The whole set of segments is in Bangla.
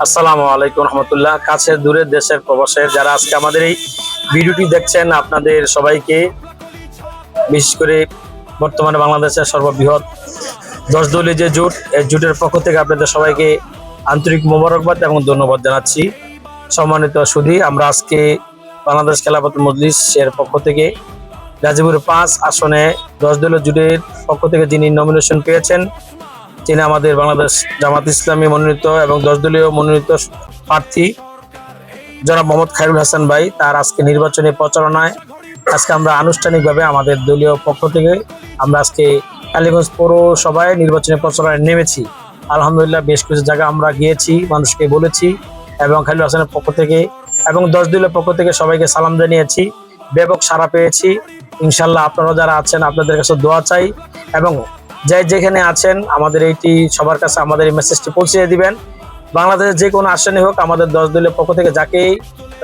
আসসালামু আলাইকুম রহমতুল্লাহ। কাছে দূরে দেশের প্রবাসের যারা আজকে আমাদের এই ভিডিওটি দেখছেন, আপনাদের সবাইকে, বিশেষ করে বর্তমানে বাংলাদেশের সর্ববৃহৎ 10 দলীয় যে জোট, এই জোটের পক্ষ থেকে আপনাদের সবাইকে আন্তরিক মোবারকবাদ এবং ধন্যবাদ জানাচ্ছি। সম্মানিত সুধী, আমরা আজকে বাংলাদেশ খেলাফত মজলিস এর পক্ষ থেকে গাজীপুর 5 আসনে 10 দলীয় জোটের পক্ষ থেকে যিনি নমিনেশন পেয়েছেন, তিনি আমাদের বাংলাদেশ জামাত ইসলামী মনোনীত এবং 10 দলীয় মনোনীত প্রার্থী জনাব মোহাম্মদ খায়রুল হাসান ভাই। তার আজকে নির্বাচনী প্রচারণায় আজকে আমরা আনুষ্ঠানিকভাবে আমাদের দলীয় পক্ষ থেকে আমরা আজকে কালীগঞ্জ পৌরসভায় নির্বাচনী প্রচারণায় নেমেছি। আলহামদুলিল্লাহ বেশ কিছু জায়গা আমরা গিয়েছি, মানুষকে বলেছি এবং খায়রুল হাসানের পক্ষ থেকে এবং 10 দলীয় পক্ষ থেকে সবাইকে সালাম জানিয়েছি, ব্যাপক সাড়া পেয়েছি। ইনশাল্লাহ আপনারা যারা আছেন আপনাদের কাছে দোয়া চাই এবং যেখানে আছেন আমাদের এইটি সবার কাছে আমাদের এই মেসেজটি পৌঁছে দিবেন। বাংলাদেশের যে কোনো আসনে হোক, আমাদের 10 দলীয় পক্ষ থেকে যাকেই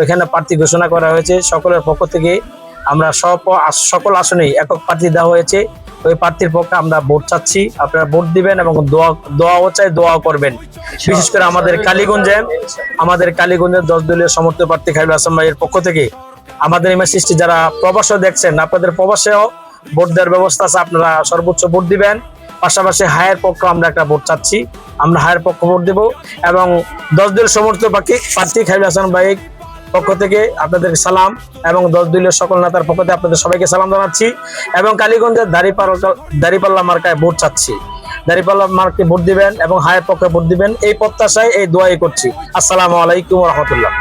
ওইখানে প্রার্থী ঘোষণা করা হয়েছে সকলের পক্ষ থেকে আমরা সকল আসনেই একক প্রার্থী দেওয়া হয়েছে। ওই প্রার্থীর পক্ষে আমরা ভোট চাচ্ছি, আপনারা ভোট দিবেন এবং দোয়াও চাই, দোয়াও করবেন। বিশেষ করে আমাদের কালীগঞ্জের 10 দলীয় সমর্থিত প্রার্থী খায়রুল হাসান ভাইয়ের পক্ষ থেকে আমাদের এই মেসেজটি যারা প্রবাসে দেখছেন, আপনাদের প্রবাসেও ভোট দেওয়ার ব্যবস্থা আছে, আপনারা সর্বোচ্চ ভোট দিবেন। পাশাপাশি হায়ের পক্ষ আমরা একটা ভোট চাচ্ছি, আমরা হায়ের পক্ষ ভোট দেব এবং 10 দলীয় সমর্থিত প্রার্থী খায়রুল হাসান ভাই পক্ষ থেকে আপনাদেরকে সালাম এবং 10 দলীয় সকল নেতার পক্ষ থেকে আপনাদের সবাইকে সালাম জানাচ্ছি এবং কালীগঞ্জের দাঁড়িপাল্লা মার্কায় ভোট চাচ্ছি। দাঁড়িপাল্লা মার্কে ভোট দিবেন এবং হায়ের পক্ষে ভোট দিবেন, এই প্রত্যাশায় এই দোয়াই করছি। আসসালামু আলাইকুম রহমতুল্লাহ।